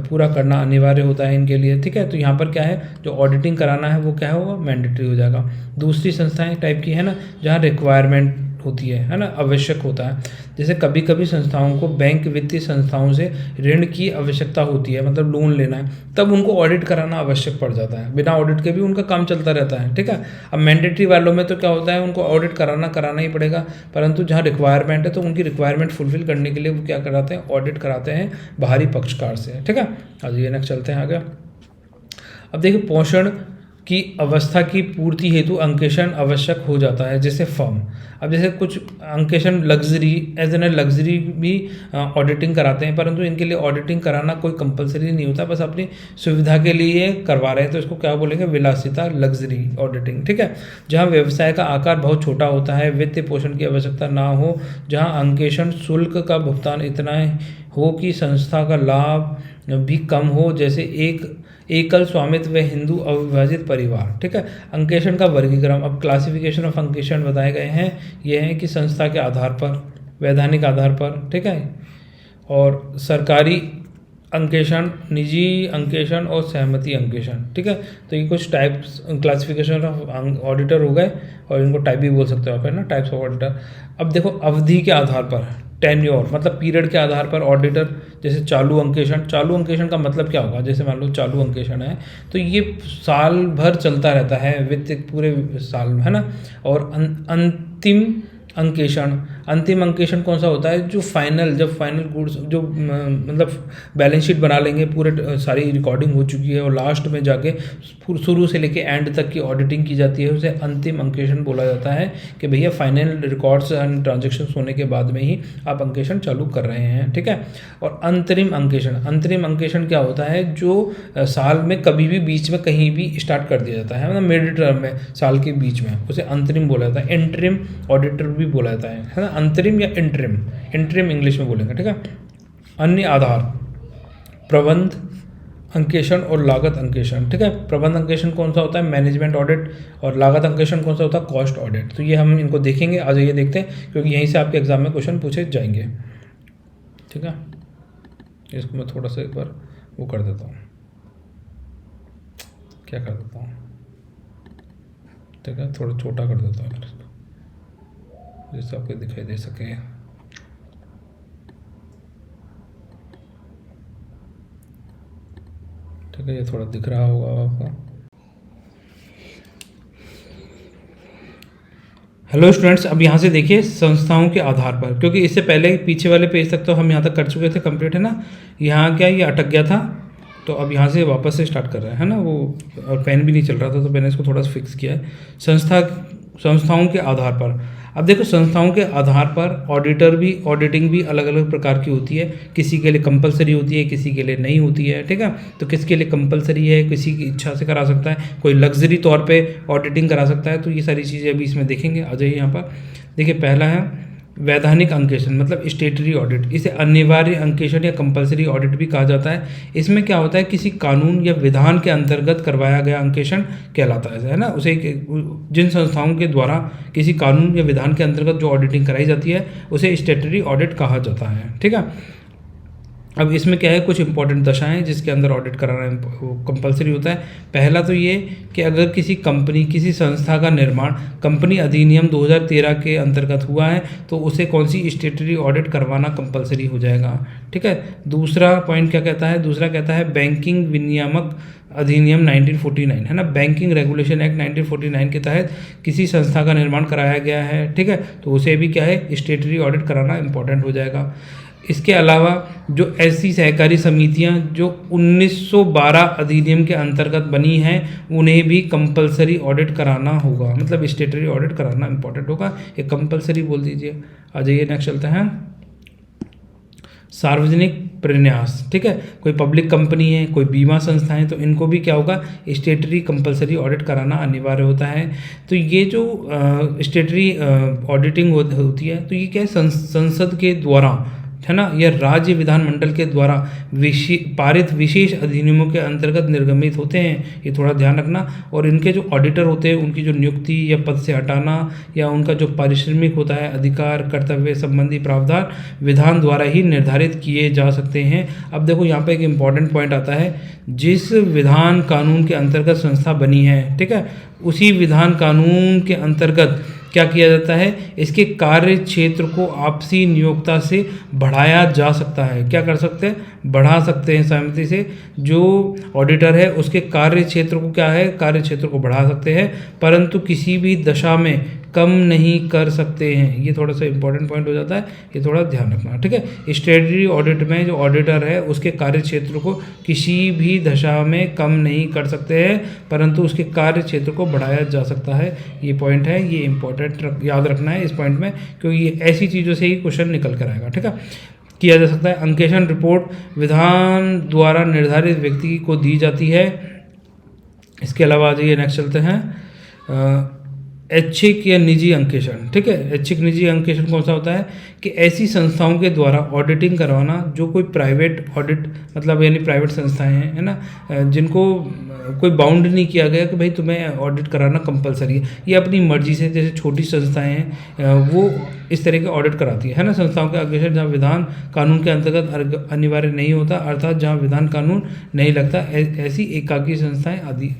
A: पूरा करना अनिवार्य होता है इनके लिए, ठीक है। तो यहाँ पर क्या है, जो ऑडिटिंग कराना है वो क्या होगा, मैंडेटरी हो जाएगा। दूसरी संस्थाएं टाइप की है ना, जहाँ रिक्वायरमेंट होती है ना, आवश्यक होता है। जैसे कभी कभी संस्थाओं को बैंक वित्तीय संस्थाओं से ऋण की आवश्यकता होती है, मतलब लोन लेना है, तब उनको ऑडिट कराना आवश्यक पड़ जाता है। बिना ऑडिट के भी उनका काम चलता रहता है, ठीक है। अब मैंडेटरी वालों में तो क्या होता है, उनको ऑडिट कराना ही पड़ेगा, परंतु जहाँ रिक्वायरमेंट है तो उनकी रिक्वायरमेंट फुलफिल करने के लिए वो क्या कराते हैं, ऑडिट कराते हैं बाहरी पक्षकार से, ठीक है। आज ये नेक्स्ट चलते हैं आगे। अब देखिए, पोषण की अवस्था की पूर्ति हेतु अंकेक्षण आवश्यक हो जाता है, जैसे फर्म। अब जैसे कुछ अंकेक्षण लग्जरी, एज एन लग्जरी भी ऑडिटिंग कराते हैं, परंतु इनके लिए ऑडिटिंग कराना कोई कंपलसरी नहीं होता, बस अपनी सुविधा के लिए करवा रहे हैं, तो इसको क्या बोलेंगे, विलासिता, लग्जरी ऑडिटिंग, ठीक है। जहाँ व्यवसाय का आकार बहुत छोटा होता है, वित्तीय पोषण की आवश्यकता ना हो, जहाँ अंकेक्षण शुल्क का भुगतान इतना हो कि संस्था का लाभ भी कम हो, जैसे एकल स्वामित्व व हिंदू अविभाजित परिवार, ठीक है। अंकेक्षण का वर्गीकरण, अब क्लासिफिकेशन ऑफ अंकेक्षण बताए गए हैं, ये हैं कि संस्था के आधार पर, वैधानिक आधार पर, ठीक है, और सरकारी अंकेक्षण, निजी अंकेक्षण और सहमति अंकेक्षण, ठीक है। तो ये कुछ टाइप्स क्लासिफिकेशन ऑफ ऑडिटर हो गए, और इनको टाइप भी बोल सकते हो आप, है ना, टाइप्स ऑफ ऑडिटर। अब देखो, अवधि के आधार पर, टेन्योर मतलब पीरियड के आधार पर ऑडिटर, जैसे चालू अंकेक्षण का मतलब क्या होगा, जैसे मान लो चालू अंकेक्षण है तो ये साल भर चलता रहता है, वित्त पूरे साल में, है ना। और अंतिम अंकेक्षण कौन सा होता है, जब फाइनल गुड्स, जो मतलब बैलेंस शीट बना लेंगे, पूरे सारी रिकॉर्डिंग हो चुकी है और लास्ट में जाके शुरू से लेके एंड तक की ऑडिटिंग की जाती है, उसे अंतिम अंकेक्षण बोला जाता है, कि भैया फाइनल रिकॉर्ड्स एंड ट्रांजेक्शन्स होने के बाद में ही आप अंकेक्षण चालू कर रहे हैं, ठीक है। और अंतरिम अंकेक्षण क्या होता है, जो साल में कभी भी बीच में कहीं भी स्टार्ट कर दिया जाता है, मतलब मिड टर्म में, साल के बीच में, उसे अंतरिम बोला जाता है। इंटरिम ऑडिटर भी बोला जाता है ना, अंतरिम या इंटरिम इंग्लिश में बोलेंगे, ठीक है। अन्य आधार, प्रबंध अंकेक्षण और लागत अंकेक्षण, ठीक है। प्रबंध अंकेक्षण कौन सा होता है, मैनेजमेंट ऑडिट, और लागत अंकेक्षण कौन सा होता है, कॉस्ट ऑडिट। तो ये हम इनको देखेंगे, आ जाइए देखते हैं, क्योंकि यहीं से आपके एग्जाम में क्वेश्चन पूछे जाएंगे, ठीक है। इसको मैं थोड़ा सा एक बार वो कर देता हूँ, क्या कर देता हूँ, ठीक है, थोड़ा छोटा कर देता हूँ इसको, जैसे आपको दिखाई दे सके। ठीक है, ये थोड़ा दिख रहा होगा आपको। हेलो स्टूडेंट्स, अब यहाँ से देखिए संस्थाओं के आधार पर, क्योंकि इससे पहले पीछे वाले पेज तक तो हम यहाँ तक कर चुके थे, कंप्लीट है ना। यहाँ क्या ये अटक गया था, तो अब यहाँ से वापस से स्टार्ट कर रहे हैं, है ना वो। और पेन भी नहीं चल रहा था, तो मैंने इसको थोड़ा सा फिक्स किया है। संस्थाओं के आधार पर, अब देखो संस्थाओं के आधार पर ऑडिटिंग भी अलग अलग प्रकार की होती है। किसी के लिए कंपलसरी होती है, किसी के लिए नहीं होती है। ठीक है, तो किसके लिए कंपलसरी है, किसी की इच्छा से करा सकता है, कोई लग्जरी तौर पे ऑडिटिंग करा सकता है। तो ये सारी चीज़ें अभी इसमें देखेंगे। आ जाइए यहाँ पर, देखिए पहला है वैधानिक अंकेक्षण, मतलब स्टेटरी ऑडिट। इसे अनिवार्य अंकेक्षण या कंपलसरी ऑडिट भी कहा जाता है। इसमें क्या होता है, किसी कानून या विधान के अंतर्गत करवाया गया अंकेक्षण कहलाता है ना। उसे जिन संस्थाओं के द्वारा किसी कानून या विधान के अंतर्गत जो ऑडिटिंग कराई जाती है उसे स्टेटरी ऑडिट कहा जाता है। ठीक है, अब इसमें क्या है, कुछ इंपॉर्टेंट दशाएं जिसके अंदर ऑडिट कराना कंपलसरी होता है। पहला तो ये कि अगर किसी कंपनी, किसी संस्था का निर्माण कंपनी अधिनियम 2013 के अंतर्गत हुआ है तो उसे कौन सी स्टेटरी ऑडिट करवाना कंपलसरी हो जाएगा। ठीक है, दूसरा पॉइंट क्या कहता है, दूसरा कहता है बैंकिंग विनियामक अधिनियम 1949, है ना। बैंकिंग रेगुलेशन एक्ट 1949 के तहत किसी संस्था का निर्माण कराया गया है, ठीक है, तो उसे भी क्या है, स्टेटरी ऑडिट कराना इंपॉर्टेंट हो जाएगा। इसके अलावा जो ऐसी सहकारी समितियां जो 1912 अधिनियम के अंतर्गत बनी हैं उन्हें भी कंपलसरी ऑडिट कराना होगा, मतलब स्टेटरी ऑडिट कराना इंपॉर्टेंट होगा। ये कंपलसरी बोल दीजिए। आ जाइए नेक्स्ट चलते हैं, सार्वजनिक प्रन्यास। ठीक है, कोई पब्लिक कंपनी है, कोई बीमा संस्था है, तो इनको भी क्या होगा, स्टेटरी कंपलसरी ऑडिट कराना अनिवार्य होता है। तो ये जो स्टेटरी ऑडिटिंग होती है, तो ये क्या है, संसद के द्वारा, है ना, यह राज्य विधानमंडल के द्वारा पारित विशेष अधिनियमों के अंतर्गत निर्गमित होते हैं। ये थोड़ा ध्यान रखना। और इनके जो ऑडिटर होते हैं उनकी जो नियुक्ति या पद से हटाना या उनका जो पारिश्रमिक होता है, अधिकार कर्तव्य संबंधी प्रावधान विधान द्वारा ही निर्धारित किए जा सकते हैं। अब देखो यहाँ पे एक इम्पॉर्टेंट पॉइंट आता है, जिस विधान कानून के अंतर्गत संस्था बनी है, ठीक है, उसी विधान कानून के अंतर्गत क्या किया जाता है, इसके कार्य क्षेत्र को आपसी नियोक्ता से बढ़ाया जा सकता है। क्या कर सकते हैं, बढ़ा सकते हैं सहमति से। जो ऑडिटर है उसके कार्य क्षेत्र को क्या है, कार्य क्षेत्र को बढ़ा सकते हैं, परंतु किसी भी दशा में कम नहीं कर सकते हैं। ये थोड़ा सा इंपॉर्टेंट पॉइंट हो जाता है, ये थोड़ा ध्यान रखना। ठीक है, स्टेटरी ऑडिट में जो ऑडिटर है उसके कार्य क्षेत्र को किसी भी दशा में कम नहीं कर सकते हैं, परंतु उसके कार्य क्षेत्र को बढ़ाया जा सकता है। ये पॉइंट है, ये इंपॉर्टेंट याद रखना है इस पॉइंट में, क्योंकि ये ऐसी चीज़ों से ही क्वेश्चन निकल कर आएगा। ठीक है, किया जा सकता है। अंकेक्षण रिपोर्ट विधान द्वारा निर्धारित व्यक्ति को दी जाती है। इसके अलावा आ जाइए नेक्स्ट चलते हैं, ऐच्छिक या निजी अंकेक्षण। ठीक है, ऐच्छिक निजी अंकेक्षण कौन सा होता है कि ऐसी संस्थाओं के द्वारा ऑडिटिंग करवाना जो कोई प्राइवेट ऑडिट, मतलब यानी प्राइवेट संस्थाएं हैं, है ना, जिनको कोई बाउंड नहीं किया गया कि भाई तुम्हें ऑडिट कराना कंपलसरी है। ये अपनी मर्जी से, जैसे छोटी संस्थाएं हैं वो इस तरह के ऑडिट कराती है ना। संस्थाओं के अंकेक्षण जहाँ विधान कानून के अंतर्गत अनिवार्य नहीं होता, अर्थात जहाँ विधान कानून नहीं लगता, ऐसी एकाकी संस्थाएं आदि।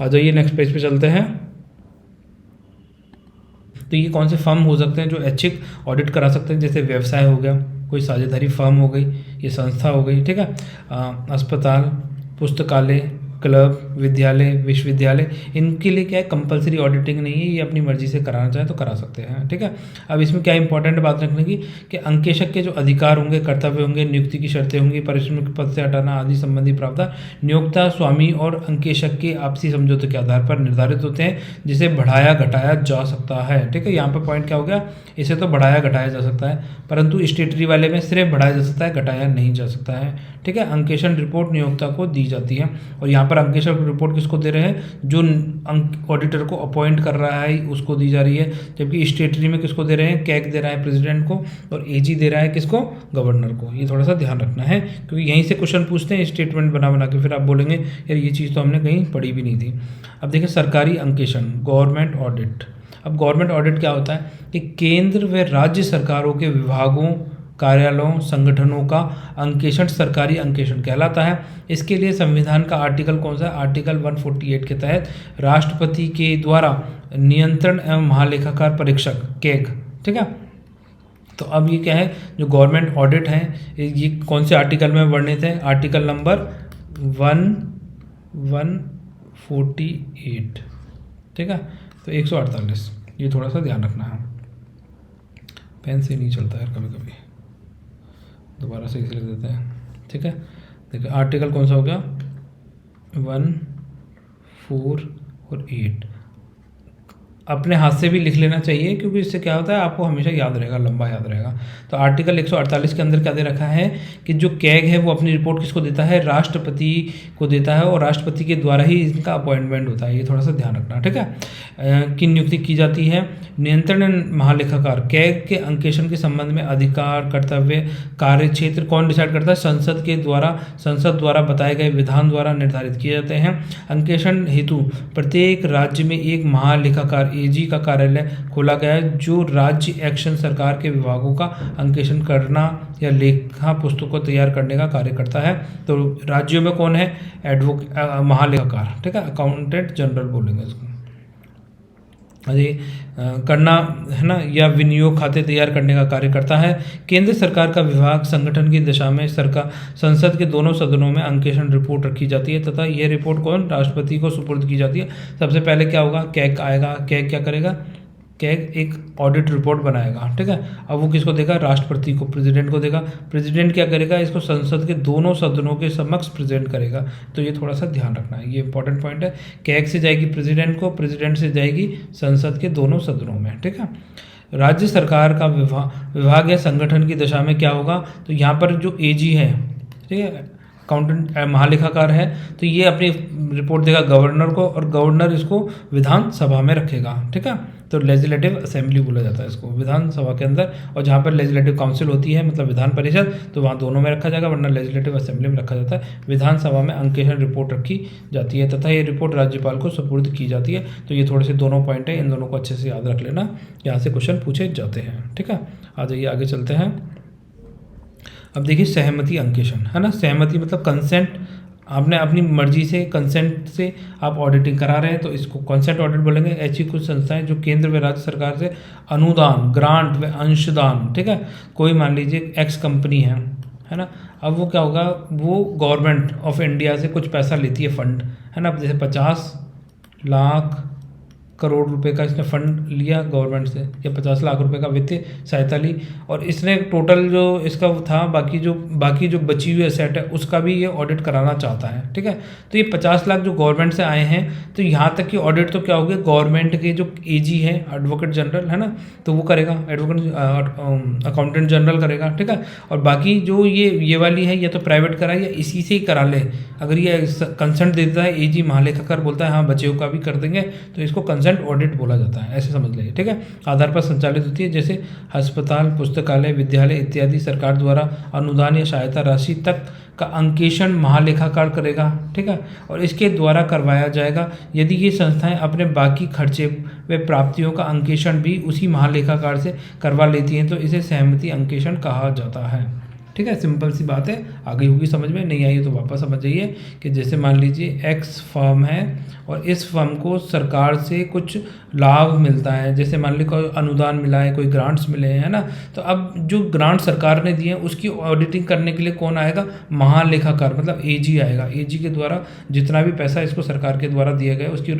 A: आ जाइए नेक्स्ट पेज पे चलते हैं। तो ये कौन से फर्म हो सकते हैं जो ऐच्छिक ऑडिट करा सकते हैं, जैसे व्यवसाय हो गया, कोई साझेदारी फर्म हो गई, ये संस्था हो गई। ठीक है, अस्पताल, पुस्तकालय, क्लब, विद्यालय, विश्वविद्यालय, इनके लिए क्या है, कंपलसरी ऑडिटिंग नहीं है, ये अपनी मर्जी से कराना चाहे तो करा सकते हैं। ठीक है, अब इसमें क्या इंपॉर्टेंट बात रखने की कि अंकेक्षक के जो अधिकार होंगे, कर्तव्य होंगे, नियुक्ति की शर्तें होंगी, पारिश्रमिक पद से हटाना आदि संबंधी प्रावधान नियोक्ता, स्वामी और अंकेक्षक के आपसी समझौते के आधार पर निर्धारित होते हैं, जिसे बढ़ाया घटाया जा सकता है। ठीक है, यहाँ पर पॉइंट क्या हो गया, इसे तो बढ़ाया घटाया जा सकता है, परंतु स्टेटरी वाले में सिर्फ बढ़ाया जा सकता है, घटाया नहीं जा सकता है। ठीक है, अंकेक्षण रिपोर्ट नियोक्ता को दी जाती है, और यहाँ पर अंकेक्षण रिपोर्ट किसको दे रहे हैं, जो ऑडिटर को अपॉइंट कर रहा है उसको दी जा रही है, जबकि स्टेटरी में किसको दे रहे हैं, कैग दे रहा है प्रेसिडेंट को, और एजी दे रहा है किसको, गवर्नर को। ये थोड़ा सा ध्यान रखना है, क्योंकि यहीं से क्वेश्चन पूछते हैं स्टेटमेंट बना बना के, फिर आप बोलेंगे यार ये चीज़ तो हमने कहीं पढ़ी भी नहीं थी। अब देखिए सरकारी अंकेक्षण, गवर्नमेंट ऑडिट। अब गवर्नमेंट ऑडिट क्या होता है कि केंद्र व राज्य सरकारों के विभागों, कार्यालयों, संगठनों का अंकेक्षण सरकारी अंकेक्षण कहलाता है। इसके लिए संविधान का आर्टिकल कौन सा है, आर्टिकल 148 के तहत राष्ट्रपति के द्वारा नियंत्रण एवं महालेखाकार परीक्षक कैग, ठीक है। तो अब ये क्या है, जो गवर्नमेंट ऑडिट है ये कौन से आर्टिकल में वर्णित है, आर्टिकल नंबर 1148, ठीक है। तो 148, ये थोड़ा सा ध्यान रखना है, पेन से नहीं चलता यार कभी कभी, दोबारा से इसे लिख देते हैं, ठीक है। देखिए आर्टिकल कौन सा हो गया, 1, 4 और 8, अपने हाथ से भी लिख लेना चाहिए क्योंकि इससे क्या होता है आपको हमेशा याद रहेगा, लंबा याद रहेगा। तो आर्टिकल 148 के अंदर क्या दे रखा है कि जो कैग है वो अपनी रिपोर्ट किसको देता है, राष्ट्रपति को देता है, और राष्ट्रपति के द्वारा ही इनका अपॉइंटमेंट होता है, ये थोड़ा सा ध्यान रखना, ठीक है। की नियुक्ति की जाती है। नियंत्रण महालेखाकार, कैग के अंकेक्षण के संबंध में अधिकार, कर्तव्य, कार्य क्षेत्र कौन डिसाइड करता है, संसद द्वारा बताए गए विधान द्वारा निर्धारित किए जाते हैं। अंकेक्षण हेतु प्रत्येक राज्य में एक महालेखाकार एजी का कार्यालय खोला गया है जो राज्य एक्शन सरकार के विभागों का अंकेक्षण करना या लेखा पुस्तक को तैयार करने का कार्य करता है। तो राज्यों में कौन है, महालेखाकार, ठीक है, अकाउंटेंट जनरल बोलेंगे इसको, अरे करना है ना, या विनियोग खाते तैयार करने का कार्य करता है। केंद्र सरकार का विभाग संगठन की दिशा में सरकार संसद के दोनों सदनों में अंकेक्षण रिपोर्ट रखी जाती है तथा यह रिपोर्ट कौन, राष्ट्रपति को सुपुर्द की जाती है। सबसे पहले क्या होगा, कैग आएगा, कैग क्या करेगा, कैग एक ऑडिट रिपोर्ट बनाएगा, ठीक है। अब वो किसको देगा, राष्ट्रपति को, प्रेसिडेंट को देगा। प्रेसिडेंट क्या करेगा, इसको संसद के दोनों सदनों के समक्ष प्रेजेंट करेगा। तो ये थोड़ा सा ध्यान रखना है, ये इंपॉर्टेंट पॉइंट है। कैग से जाएगी प्रेसिडेंट को, प्रेसिडेंट से जाएगी संसद के दोनों सदनों में, ठीक है। राज्य सरकार का विभाग या संगठन की दशा में क्या होगा, तो यहाँ पर जो एजी है, ठीक है, अकाउंटेंट महालेखाकार है, तो ये अपनी रिपोर्ट देगा गवर्नर को और गवर्नर इसको विधानसभा में रखेगा, ठीक है। तो लेजिस्लेटिव असेंबली बोला जाता है इसको, विधानसभा के अंदर, और जहाँ पर लेजिस्लेटिव काउंसिल होती है मतलब विधान परिषद, तो वहाँ दोनों में रखा जाएगा, वरना लेजिस्लेटिव असेंबली में रखा जाता है। विधानसभा में अंकेक्षण रिपोर्ट रखी जाती है तथा ये रिपोर्ट राज्यपाल को सुपुर्द की जाती है। तो ये थोड़े से दोनों पॉइंट है, इन दोनों को अच्छे से याद रख लेना, यहाँ से क्वेश्चन पूछे जाते हैं, ठीक है। आ जाइए आगे चलते हैं। अब देखिए सहमति अंकेक्षण, है ना, सहमति मतलब कंसेंट, आपने अपनी मर्जी से कंसेंट से आप ऑडिटिंग करा रहे हैं तो इसको कंसेंट ऑडिट बोलेंगे। ऐसी कुछ संस्थाएं जो केंद्र व राज्य सरकार से अनुदान, ग्रांट व अंशदान, ठीक है, कोई मान लीजिए एक्स कंपनी है ना, अब वो क्या होगा, वो गवर्नमेंट ऑफ इंडिया से कुछ पैसा लेती है, फंड, है ना, जैसे 50 लाख करोड़ रुपए का इसने फंड लिया गवर्नमेंट से, या 50 लाख रुपए का वित्तीय सहायता ली, और इसने टोटल जो इसका था बाकी जो बची हुई एसेट है उसका भी ये ऑडिट कराना चाहता है, ठीक है। तो ये 50 लाख जो गवर्नमेंट से आए हैं, तो यहाँ तक की ऑडिट तो क्या होगी, गवर्नमेंट के जो एजी है, एडवोकेट जनरल, है ना, तो वो करेगा, अकाउंटेंट जनरल करेगा, ठीक है। और बाकी जो ये वाली है, या तो प्राइवेट कराए या इसी से ही करा ले, अगर ये कंसेंट देता है एजी महालेखाकार बोलता है हाँ बच्चों का भी कर देंगे, तो इसको कंसेंट ऑडिट बोला जाता है, ऐसे समझ लीजिए, ठीक है। आधार पर संचालित होती है, जैसे अस्पताल, पुस्तकालय, विद्यालय इत्यादि सरकार द्वारा अनुदान या सहायता राशि तक का अंकेक्षण महालेखाकार करेगा, ठीक है, और इसके द्वारा करवाया जाएगा। यदि ये संस्थाएं अपने बाकी खर्चे व प्राप्तियों का अंकेक्षण भी उसी महालेखाकार से करवा लेती हैं तो इसे सहमति अंकेक्षण कहा जाता है, ठीक है। सिंपल सी बात है, आगे होगी समझ में, नहीं आई तो वापस समझ जाइए कि जैसे मान लीजिए एक्स फर्म है और इस फर्म को सरकार से कुछ लाभ मिलता है, जैसे मान लीजिए कोई अनुदान मिला है, कोई ग्रांट्स मिले हैं, है ना, तो अब जो ग्रांट सरकार ने दिए हैं उसकी ऑडिटिंग करने के लिए कौन आएगा, महालेखाकार, मतलब एजी आएगा। एजी के द्वारा जितना भी पैसा इसको सरकार के द्वारा दिया गया उसकी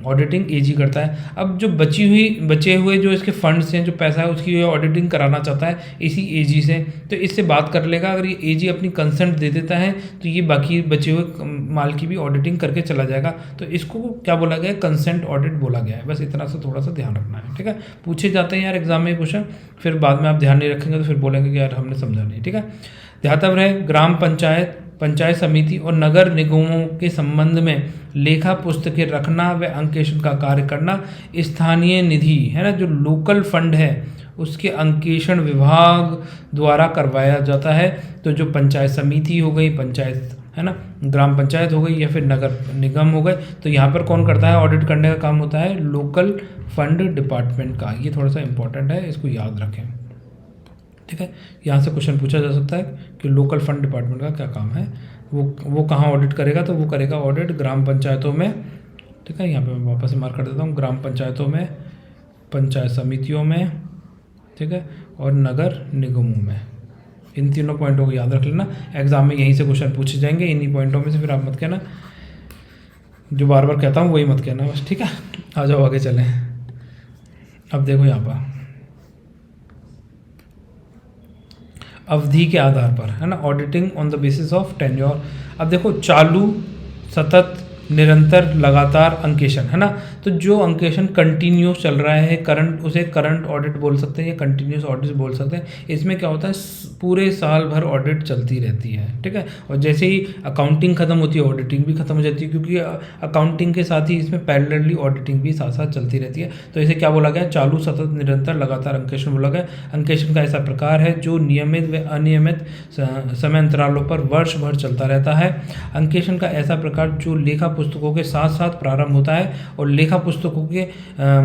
A: ऑडिटिंग एजी करता है। अब जो बचे हुए जो इसके फंड्स हैं, जो पैसा है, उसकी ऑडिटिंग कराना चाहता है इसी एजी से, तो इससे बात कर लेगा। अगर ये एजी अपनी कंसेंट दे देता है तो ये बाकी बचे हुए माल की भी ऑडिटिंग करके चला जाएगा। तो इसको क्या बोला गया है, कंसेंट ऑडिट बोला गया है। बस इतना सा थोड़ा सा ध्यान रखना है, ठीक है। पूछे जाते हैं यार एग्जाम में क्वेश्चन, फिर बाद में आप ध्यान नहीं रखेंगे तो फिर बोलेंगे कि यार हमने समझा नहीं, ठीक है। ध्यातव्य है, ग्राम पंचायत, पंचायत समिति और नगर निगमों के संबंध में लेखा पुस्तकें रखना व अंकेक्षण का कार्य करना। स्थानीय निधि, है ना, जो लोकल फंड है उसके अंकेक्षण विभाग द्वारा करवाया जाता है। तो जो पंचायत समिति हो गई, पंचायत, है ना, ग्राम पंचायत हो गई, या फिर नगर निगम हो गए, तो यहाँ पर कौन करता है, ऑडिट करने का काम होता है लोकल फंड डिपार्टमेंट का। ये थोड़ा सा इंपॉर्टेंट है, इसको याद रखें, ठीक है। यहाँ से क्वेश्चन पूछा जा सकता है कि लोकल फंड डिपार्टमेंट का क्या काम है, वो कहाँ ऑडिट करेगा, तो वो करेगा ऑडिट ग्राम पंचायतों में, ठीक है। यहाँ पे मैं वापस से मार्क कर देता हूँ, ग्राम पंचायतों में, पंचायत समितियों में, ठीक है, और नगर निगमों में। इन तीनों पॉइंटों को याद रख लेना, एग्जाम में यहीं से क्वेश्चन पूछे जाएंगे इन्हीं पॉइंटों में से, फिर आप मत कहना, जो बार बार कहता हूँ वही मत कहना बस, ठीक है। आ जाओ आगे चलें। अब देखो यहाँ पर अवधि के आधार पर, है ना, auditing on the basis of tenure. अब देखो चालू, सतत, निरंतर, लगातार अंकेशन, है ना, तो जो अंकेशन कंटिन्यूस चल रहा है, करंट, उसे करंट ऑडिट बोल सकते हैं या कंटिन्यूस ऑडिट बोल सकते हैं। इसमें क्या होता है, पूरे साल भर ऑडिट चलती रहती है, ठीक है। और जैसे ही अकाउंटिंग खत्म होती है ऑडिटिंग भी खत्म हो जाती है, क्योंकि अकाउंटिंग के साथ ही इसमें पैरेलली ऑडिटिंग भी साथ साथ चलती रहती है। तो इसे क्या बोला गया, चालू, सतत, निरंतर, लगातार अंकेशन बोला गया। अंकेशन का ऐसा प्रकार है जो नियमित व अनियमित समय अंतरालों पर वर्ष भर चलता रहता है। अंकेशन का ऐसा प्रकार जो लेखा पुस्तकों के साथ साथ प्रारंभ होता है और लेखा पुस्तकों के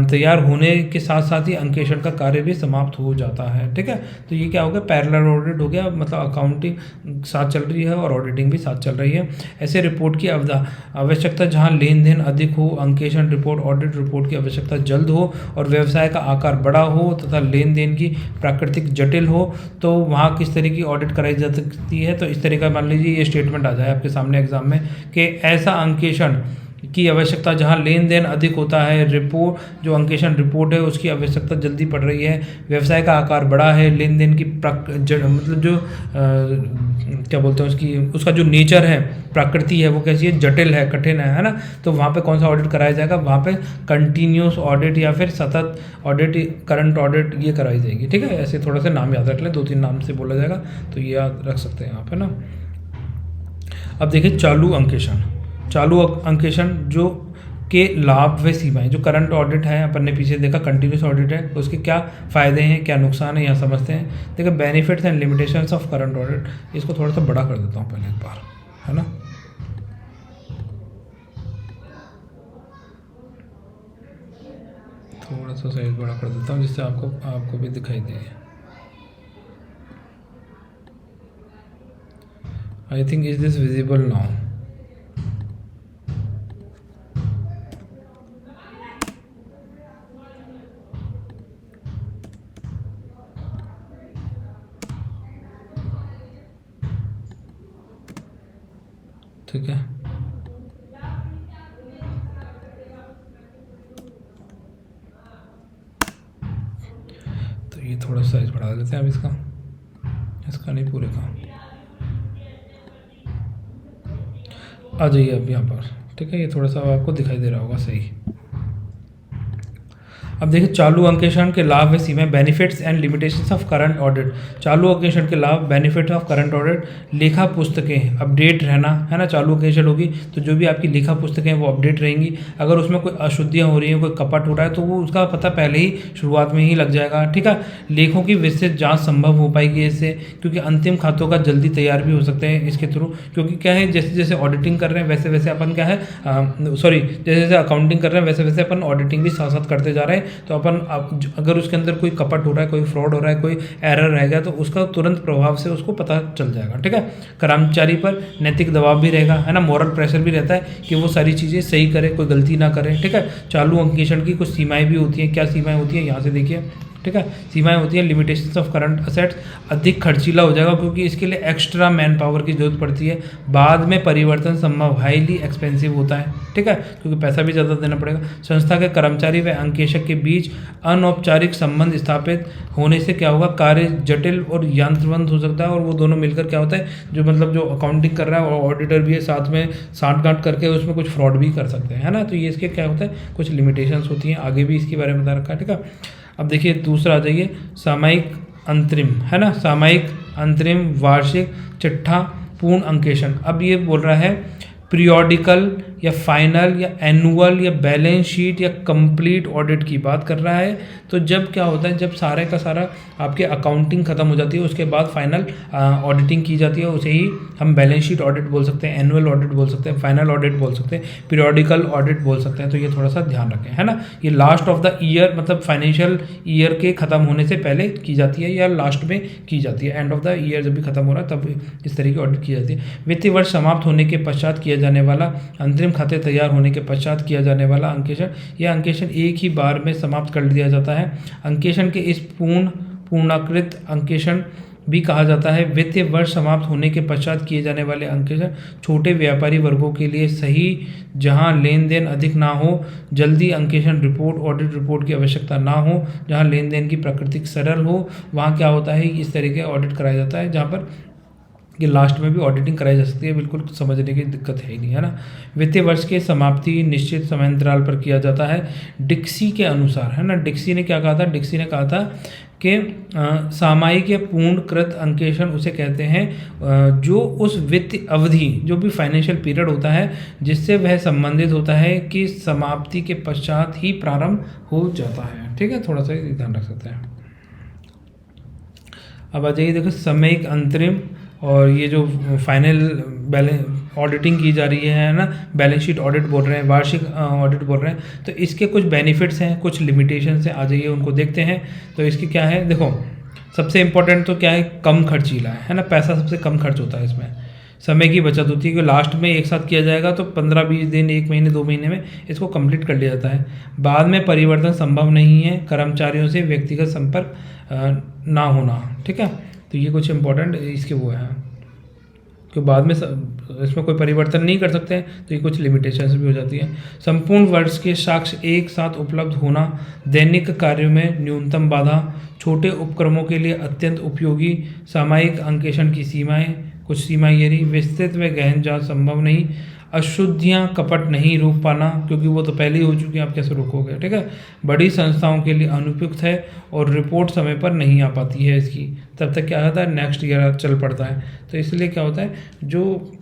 A: तैयार होने के साथ साथ ही अंकेशन का कार्य भी समाप्त हो जाता है, ठीक है। तो ये क्या हो गया, पैरेलल ऑडिट हो गया, मतलब अकाउंटिंग साथ चल रही है और ऑडिटिंग भी साथ चल रही है। ऐसे रिपोर्ट की आवश्यकता जहां लेन देन अधिक हो, अंकेशन रिपोर्ट, ऑडिट रिपोर्ट की आवश्यकता जल्द हो और व्यवसाय का आकार बड़ा हो तथा लेन देन की प्राकृतिक जटिल हो, तो वहाँ किस तरह की ऑडिट कराई जा सकती है। तो इस तरह का मान लीजिए ये स्टेटमेंट आ जाए आपके सामने एग्जाम में कि ऐसा अंकेशन की आवश्यकता जहां लेन देन अधिक होता है, रिपोर्ट जो अंकेशन रिपोर्ट है उसकी आवश्यकता जल्दी पड़ रही है, व्यवसाय का आकार बड़ा है, लेन देन की मतलब जो क्या बोलते हैं उसका जो नेचर है, प्रकृति है, वो कैसी है, जटिल है, कठिन है ना। तो वहाँ पे कौन सा ऑडिट कराया जाएगा, वहाँ पे कंटिन्यूस ऑडिट या फिर सतत ऑडिट, करंट ऑडिट ये कराई जाएगी, ठीक है। ऐसे थोड़ा सा नाम याद रख लें, 2-3 नाम से बोला जाएगा तो ये याद रख सकते हैं आप, है ना। अब देखिए चालू अंकेशन। चालू अंकेशन जो के लाभ व सीमाएं, जो करंट ऑडिट है अपन ने पीछे देखा, कंटिन्यूस ऑडिट है, उसके क्या फ़ायदे हैं, क्या नुकसान है, यहाँ समझते हैं। देखिए benefits and limitations of current audit, इसको थोड़ा सा बड़ा कर देता हूँ पहले एक बार, है ना। थोड़ा सा साइज बड़ा कर देता हूँ जिससे आपको भी दिखाई दे। I think is this visible now. ठीक है, तो ये थोड़ा साइज बढ़ा देते हैं अब इसका नहीं, पूरे का। आ जाइए अब यहाँ पर, ठीक है, ये थोड़ा सा आपको दिखाई दे रहा होगा सही। अब देखिए चालू अंकेशन के लाभ व सीमाएं, benefits and limitations of current audit. चालू अंकेशन के लाभ, बेनिफिट ऑफ करंट ऑडिट, लेखा पुस्तकें अपडेट रहना, है ना। चालू अंकेशन होगी तो जो भी आपकी लेखा पुस्तकें वो अपडेट रहेंगी। अगर उसमें कोई अशुद्धियाँ हो रही हैं, कोई कपट हो रहा है, तो वो उसका पता पहले ही शुरुआत में ही लग जाएगा, ठीक है। लेखों की विस्तृत जाँच संभव हो पाएगी इससे, क्योंकि अंतिम खातों का जल्दी तैयार भी हो सकते हैं इसके थ्रू। क्योंकि क्या है, जैसे जैसे ऑडिटिंग कर रहे हैं वैसे वैसे अपन क्या है, जैसे जैसे अकाउंटिंग कर रहे हैं वैसे वैसे अपन ऑडिटिंग भी साथ साथ करते जा रहे हैं। तो अपन अगर उसके अंदर कोई कपट हो रहा है, कोई फ्रॉड हो रहा है, कोई एरर रह गया, तो उसका तुरंत प्रभाव से उसको पता चल जाएगा, ठीक है। कर्मचारी पर नैतिक दबाव भी रहेगा, है ना, मॉरल प्रेशर भी रहता है कि वो सारी चीज़ें सही करे, कोई गलती ना करे, ठीक है। चालू अंकेशन की कुछ सीमाएं भी होती हैं। क्या सीमाएं होती हैं, यहाँ से देखिए, ठीक है। सीमाएं होती हैं, लिमिटेशंस ऑफ करंट असेट्स, अधिक खर्चीला हो जाएगा क्योंकि इसके लिए एक्स्ट्रा मैन पावर की जरूरत पड़ती है। बाद में परिवर्तन संभव, हाईली एक्सपेंसिव होता है, ठीक है, क्योंकि पैसा भी ज़्यादा देना पड़ेगा। संस्था के कर्मचारी व अंकेशक के बीच अनौपचारिक संबंध स्थापित होने से क्या होगा, कार्य जटिल और यंत्रवंत हो सकता है। और वो दोनों मिलकर क्या होता है, जो मतलब जो अकाउंटिंग कर रहा है और ऑडिटर भी है, साथ में साठ-गांठ करके उसमें कुछ फ्रॉड भी कर सकते हैं, है ना। तो ये इसके क्या होता है, कुछ लिमिटेशंस होती हैं, आगे भी इसके बारे में बता रखा है, ठीक है। अब देखिए दूसरा आ जाइए, सामयिक अंतरिम, है ना, सामयिक अंतरिम, वार्षिक, चिट्ठा, पूर्ण अंकेशन। अब ये बोल रहा है पीरियोडिकल या फाइनल या एनुअल या बैलेंस शीट या कंप्लीट ऑडिट की बात कर रहा है। तो जब क्या होता है, जब सारे का सारा आपके अकाउंटिंग खत्म हो जाती है, उसके बाद फाइनल ऑडिटिंग की जाती है, उसे ही हम बैलेंस शीट ऑडिट बोल सकते हैं, एनुअल ऑडिट बोल सकते हैं, फाइनल ऑडिट बोल सकते हैं, पीरियोडिकल ऑडिट बोल सकते हैं। तो ये थोड़ा सा ध्यान रखें, है ना। ये लास्ट ऑफ द ईयर, मतलब फाइनेंशियल ईयर के ख़त्म होने से पहले की जाती है या लास्ट में की जाती है। एंड ऑफ द ईयर जब भी खत्म हो रहा है तब इस तरह की ऑडिट की जाती है। वित्तीय वर्ष समाप्त होने के पश्चात किया जाने वाला अंतरिम खाते तैयार होने के पश्चात किया जाने वाला अंकेशन, यह अंकेशन एक ही बार में समाप्त कर दिया जाता है। अंकेशन के इस पूर्णाकृत अंकेक्षण भी कहा जाता है। वित्तीय वर्ष समाप्त होने के पश्चात किए जाने वाले अंकेक्षण छोटे व्यापारी वर्गों के लिए सही, जहां लेन देन अधिक ना हो, जल्दी अंकेक्षण रिपोर्ट, ऑडिट रिपोर्ट की आवश्यकता ना हो, जहां लेन देन की प्रकृति सरल हो, वहां क्या होता है इस तरीके का ऑडिट कराया जाता है, जहां पर कि लास्ट में भी ऑडिटिंग कराई जा सकती है, बिल्कुल समझने की दिक्कत है ही नहीं, है ना। वित्तीय वर्ष की समाप्ति निश्चित समयांतराल पर किया जाता है डिक्सी के अनुसार, है ना। डिक्सी ने क्या कहा था, डिक्सी ने कहा था कि सामयिक या पूर्णकृत अंकेक्षण उसे कहते हैं जो उस वित्तीय अवधि, जो भी फाइनेंशियल पीरियड होता है जिससे वह संबंधित होता है, कि समाप्ति के पश्चात ही प्रारंभ हो जाता है। ठीक है, थोड़ा सा ध्यान रख सकते हैं। अब आ जाइए, देखो सामयिक, अंतरिम और ये जो फाइनल बैलेंस ऑडिटिंग की जा रही है ना, बैलेंस शीट ऑडिट बोल रहे हैं, वार्षिक ऑडिट बोल रहे हैं, तो इसके कुछ बेनिफिट्स हैं, कुछ लिमिटेशंस हैं, आ जाइए उनको देखते हैं। तो इसकी क्या है, देखो सबसे इम्पोर्टेंट तो क्या है, कम खर्चीला है ना, पैसा सबसे कम खर्च होता है इसमें, समय की बचत होती है कि लास्ट में एक साथ किया जाएगा तो 15-20 दिन, 1 महीने 2 महीने में इसको कंप्लीट कर लिया जाता है। बाद में परिवर्तन संभव नहीं है, कर्मचारियों से व्यक्तिगत संपर्क ना होना। ठीक है, तो ये कुछ इंपॉर्टेंट इसके वो हैं कि बाद में इसमें कोई परिवर्तन नहीं कर सकते हैं, तो ये कुछ लिमिटेशंस भी हो जाती हैं। संपूर्ण वर्ष के साक्ष्य एक साथ उपलब्ध होना, दैनिक कार्यों में न्यूनतम बाधा, छोटे उपक्रमों के लिए अत्यंत उपयोगी, सामयिक अंकेक्षण की सीमाएं, कुछ सीमाएं ये रही, विस्तृत व गहन जांच संभव नहीं, अशुद्धियां कपट नहीं रोक पाना, क्योंकि वो तो पहले ही हो चुकी हैं, आप कैसे रोकोगे। ठीक है, बड़ी संस्थाओं के लिए अनुपयुक्त है और रिपोर्ट समय पर नहीं आ पाती है इसकी, तब तक क्या होता है नेक्स्ट ईयर चल पड़ता है। तो इसलिए क्या होता है, जो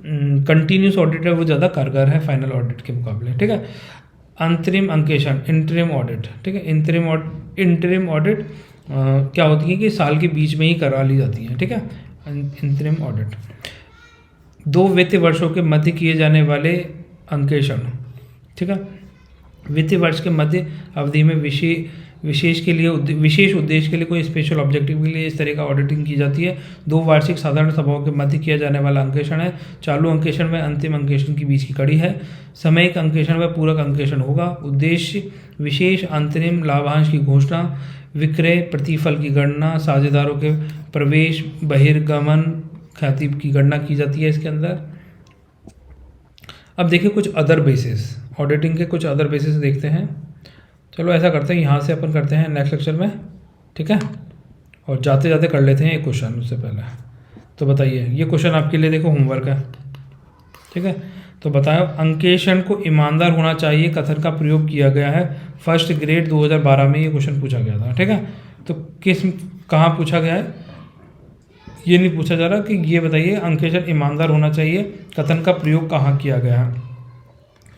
A: कंटिन्यूस ऑडिट है वो ज़्यादा कारगर है फाइनल ऑडिट के मुकाबले। ठीक है, अंतरिम अंकेक्षण, इंटरिम ऑडिट। ठीक है, इंटरिम ऑडिट क्या होती है कि साल के बीच में ही करा ली जाती है। ठीक है, इंटरिम ऑडिट 2 वित्तीय वर्षों के मध्य किए जाने वाले अंकेक्षण। ठीक है, वित्तीय वर्ष के मध्य अवधि में विशेष उद्देश्य के लिए कोई स्पेशल ऑब्जेक्टिव के लिए इस तरह का ऑडिटिंग की जाती है। 2 वार्षिक साधारण सभाओं के मध्य किया जाने वाला अंकेक्षण है। चालू अंकेक्षण व अंतिम अंकेक्षण के बीच की कड़ी है। सामयिक अंकेक्षण व पूरक अंकेक्षण होगा। उद्देश्य विशेष अंतरिम लाभांश की घोषणा, विक्रय प्रतिफल की गणना, साझेदारों के प्रवेश बहिर्गमन ख्याति की गणना की जाती है इसके अंदर। अब देखिए कुछ अदर बेसिस, ऑडिटिंग के कुछ अदर बेसिस देखते हैं। चलो ऐसा करते हैं, यहाँ से अपन करते हैं नेक्स्ट लेक्चर में। ठीक है, और जाते जाते कर लेते हैं एक क्वेश्चन उससे पहले। तो बताइए, ये क्वेश्चन आपके लिए देखो होमवर्क है। ठीक है, तो बताओ, अंकेक्षण को ईमानदार होना चाहिए कथन का प्रयोग किया गया है। फर्स्ट ग्रेड 2012 में ये क्वेश्चन पूछा गया था। ठीक है, तो कहाँ पूछा गया है, ये नहीं पूछा जा रहा कि ये बताइए अंकेक्षण ईमानदार होना चाहिए कथन का प्रयोग कहाँ किया गया है।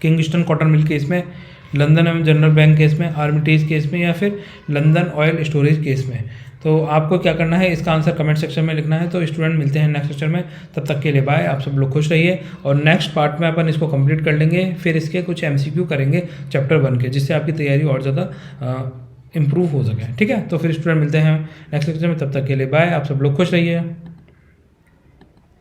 A: किंगस्टन कॉटन मिल केस में, लंदन एवं जनरल बैंक केस में, आर्मिटेज केस में, या फिर लंदन ऑयल स्टोरेज केस में। तो आपको क्या करना है, इसका आंसर कमेंट सेक्शन में लिखना है। तो स्टूडेंट मिलते हैं नेक्स्ट लेक्चर में, तब तक के लिए बाय। आप सब लोग खुश रहिए, और नेक्स्ट पार्ट में अपन इसको कंप्लीट कर लेंगे, फिर इसके कुछ MCQ करेंगे चैप्टर 1 के, जिससे आपकी तैयारी और ज़्यादा इम्प्रूव हो सके। ठीक है, तो फिर स्टूडेंट मिलते हैं नेक्स्ट लेक्चर में, तब तक के लिए बाय। आप सब लोग खुश रहिए।